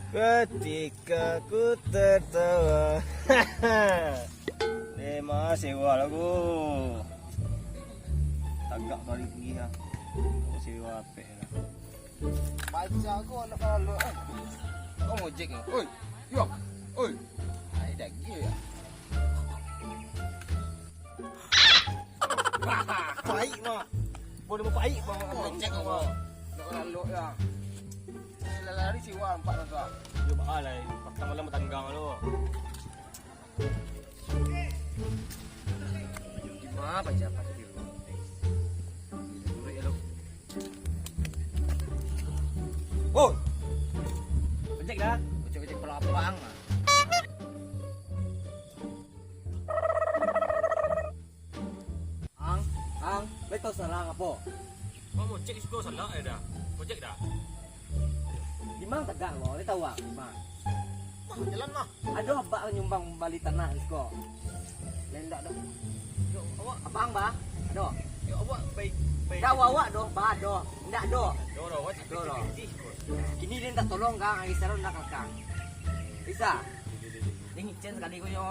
Ketika ku tertawa. Lema sewa lagu. Tagak kali pergi ha. Sewa apa lah. Baca aku anak kalau kau mau cek ni. Oi. Yo. Oi. Ai dah gila. Baik mah. Boleh baik mah. Mau cek kau. Nak lalu ya. Lari siwa 4 orang. Dia bahalai. Patang malam tanggang lu. Gimana baca apa tadi? Dulu ya lu. Oh. Cek dah. Cek pelapang. Ang, betul salah apa? Kau mau cek isko salah dah. Kau cek dah. Di mana tegak lo? Ni tahu di mana? Mah jalan mah. Ada abak nyumbang balik tanah isko. Lendak dah. Yo awak Abang bah? Ada. yo awak baik baik. Dah awak doh, bah doh. Ndak doh. Yo dah awak Doh doh. Ini dia tak tolong kang, ai seron nak kang. Bisa. Dia ngicen sekali ko yo.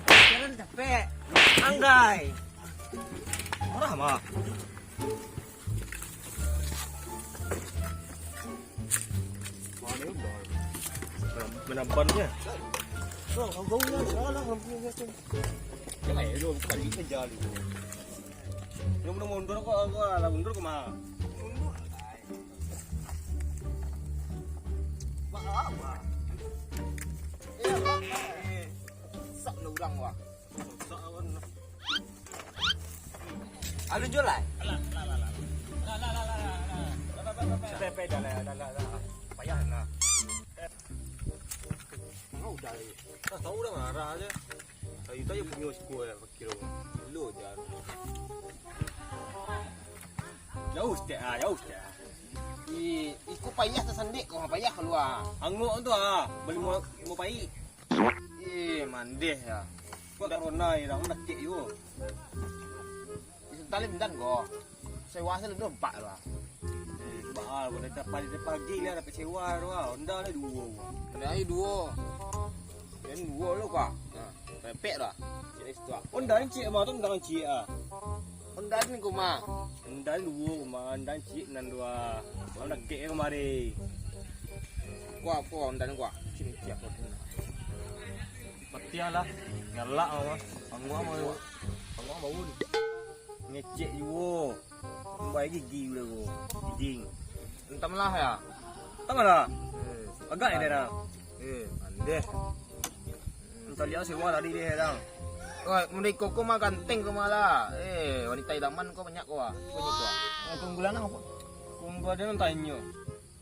Seron capek. Anggai. Marah mah. Mana udah. Menampannya. So, ang gawin salah hampir gitu. Ya lu kali kejar itu. Lu mundur kok aku ala mundur ke mah. Mundur. Maaf. Eh, bang. Sak lu urang wah. Ada jual lah. Pepe dah lah. Payah nah. Mau dah. Tak tahu dah marah aja. Itu aja punya sekolah kilo. Lu jangan. Jauh dah, jauh dah. Iku payah tersendik kau payah keluar. Anguk tu beli mau pai. Mandeh ya. Kau corona ni dah nak cek you. Tali bendan kau. Sewa saya lu 4 lah. Bahal kau dah pagi lah dapat sewa tu Honda ni 2. Kena ai 2. Yang 2 lu kau. Pepek dah. Jadi situ. Honda ni cek mah tu jangan cek Honda ni kau mah. Honda 2 mah Honda cek nan 2. Kau nak cek kemari. Gua Honda ni gua. Sini siap kau. Matilah. Ngalak mah. Anguk mau ni. Ngecek you. Baik gigi lu. Gigi. Entam lah ya. Tama lah. Agak ni dah. Mandeh. Entah lihat sewa tadi dia dah. Oi, mudi koko mah ganteng kau malah. Wanita idaman kau banyak kau ah. Kau ni kau. Keunggulan apa? Keunggulan dia nak tanya.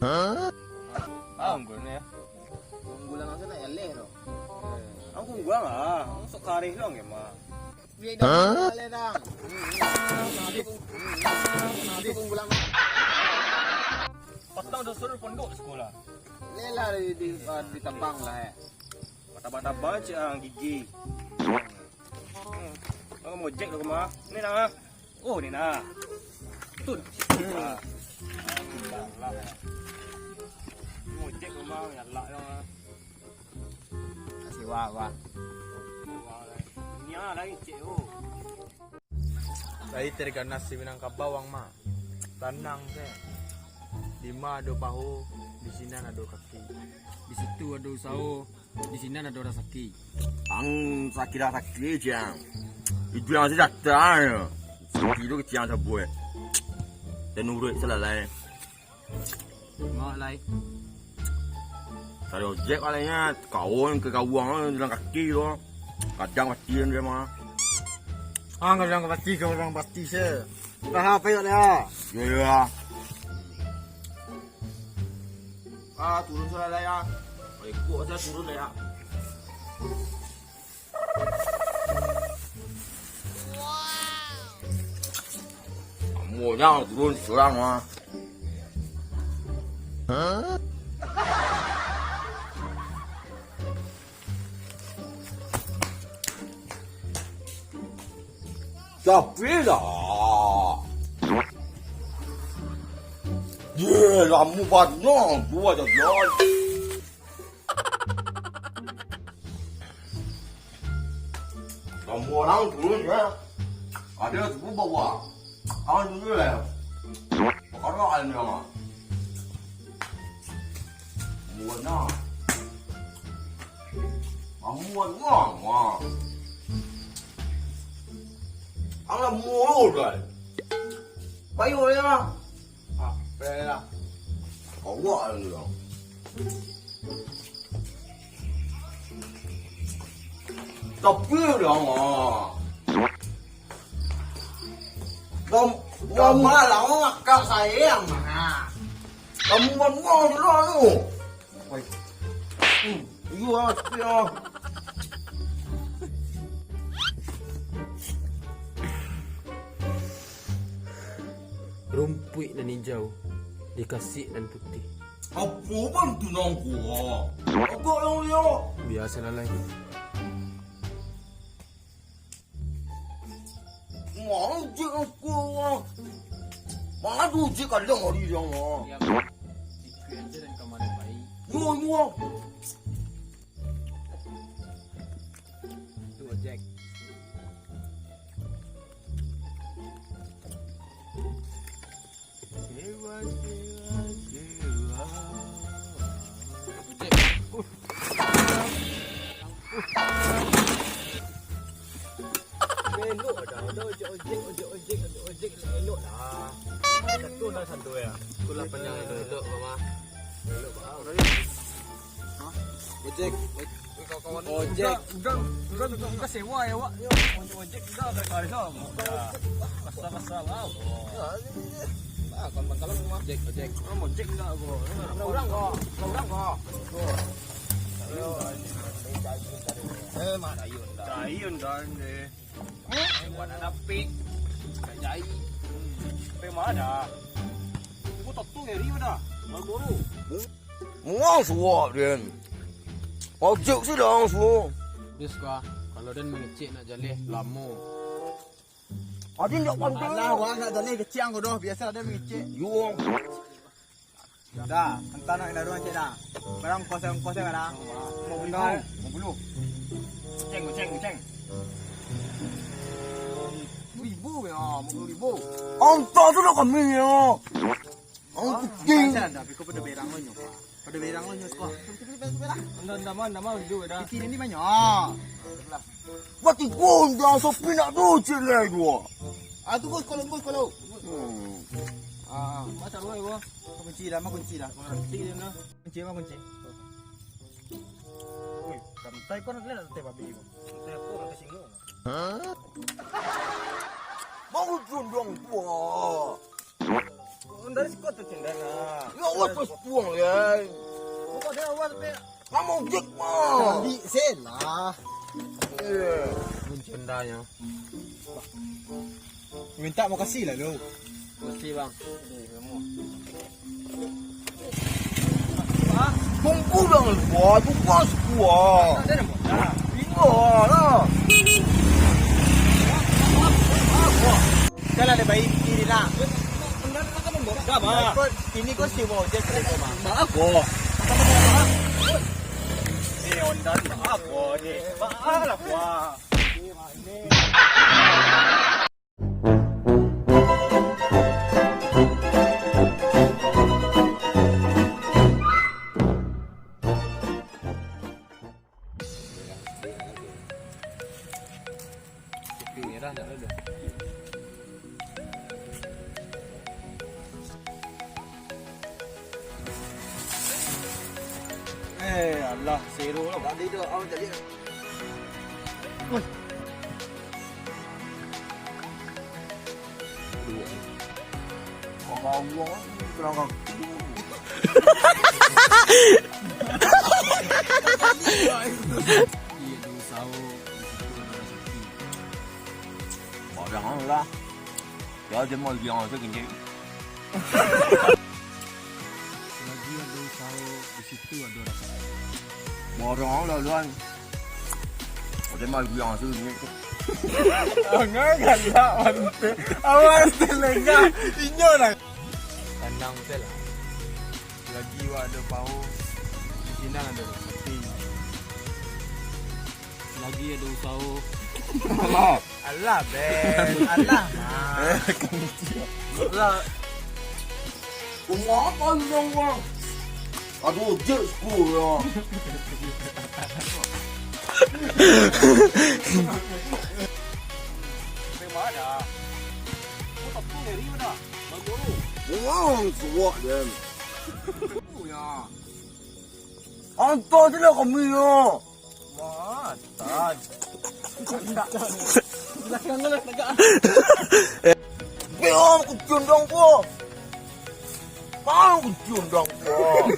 Hah? Keunggulan ya. Unggulan aku nak leh tu. Aku keunggulan ah. Sok karih dong ya mah. Biar dah leh dah. Nanti unggulan. Patang dah suruh pondok sekolah. Leh lah di tambang lah. Bata-bata baca ang gigi. Kau mau cek tu mah? Ni nah. Oh ni nah. Betul. Mau cek tu mah ya lah yang. Kasih wah. Ni lagi cek oh. Dari terganas si Minangkabawang mah tenang deh. Di mana ada bahu, di sini ada kaki. Di situ ada usaha, di sini ada orang sakit. Ang sakit dah sakit je. Itu yang saya datang. Sakit tu kecil tak boleh. Dan urut selesai. Mak lai. Tadi ojek kalanya kawan ke kawan dalam kaki tu. Kadang mati dia mah. Kadang orang pasti se. Dah apa ya? Ya. Turun selesai ya. Ikut aja turun ya. Kamunya turun seorang mah. Capek dah. Ye, lama banyak. Dua jalan. orang turun ya. Ada tu bawa. Kawan dulu lah. Kalau ada ni mah. Muat nak. Muat wang wang. Ang muat kan. Bayu ya. Ah, pera. Awak ni lah. Tapi dah mah. Kamu malah ngakak sayang mah. Kamu mau dulu tu. Iu ah, tapi ah. Rumput dan hijau, dikasih dan putih. Apa pun tu nangku ah. Apa yang dia? Biasalah lagi. Mau je aku ah. Madu je kadang hari dia ah. Ya, sikit aja dan kemarin baik. Yo. Tu Jack. Elok dah. Ojek elok dah. Satu dah satu ya. Itulah panjang itu mama. Elok bah. Ojek. Kawan-kawan Ojek. Udah sewa ya, Wak. Ojek dah kali dah. Masa-masa lah. Ah, kawan kalau rumah Ojek. ojek enggak gua. Orang kok. Mana ayun dah. Ayun dah ni. Buat anak pik. Jai. Pe mana? Gua tak tahu hari dah. Baru. Mau suap dia. Ojek sih dah suap. Dia suka kalau dan mengecek nak jalih lama. Ada tak pandai. Alah, orang nak jalan kecil aku dah. Biasa ada mengecek. Yo. Dah, entah nak kena cek dah. Barang kosong dah. Mau bulu. Ceng. 10,000 ya, 50,000. Angkat tu dah kami ya. Angkat king. Dah, tapi kau pada berang lo nyoba. Pada berang lo nyoba. Dah mau dulu dah. Kiri ni banyak. Mati kau jangan sepi nak tu celai dua. Ah, tu bos kalau. Macam lu gua. Kunci dah, kunci dah. Kunci dia nah. Kunci. Woi, santai kau nak lihat teh babi gua. Santai aku nak singgung. Mau jundong tua. Dari sikot tu cendana. Ya apa puang ya. Kau dia awal pe. Kamu ojek mah. Di sen lah. Kunci bendanya. Minta mau kasih lah lo. Mesti bang. Tunggu dah buat tu pas kuah. Ada nak dah. Ingat lah. Jalan le baik kiri lah. Dah bah. Ini kau sih mau ojek ke mah. Aku. Ni ondan aku ni. Balah wah. Merah dah ada. Allah, zero lah. Tak ada dah, awak tak lihat. Allah, kerana Iya tu sawo. orang lah. Ya dia mau biang tu gini. Lagi ada sawo di situ ada rasa. Orang lah luan. Dia mau biang tu gini. Enggak lah, ante. Awas telenga. Inyo lah. Kandang tu lah. Lagi ada bau. Di sini ada roti. Lagi ada sawo. Alah, Ben. Alah, Mak. Alah. Umur apa ni orang? Aduh, je school ya. Memang ada. Kau tak tahu dari mana? Baru. Orang suak dia. Hantar je lah kami ya. Matan. Biar aku cium dong po. Mau aku cium dong po.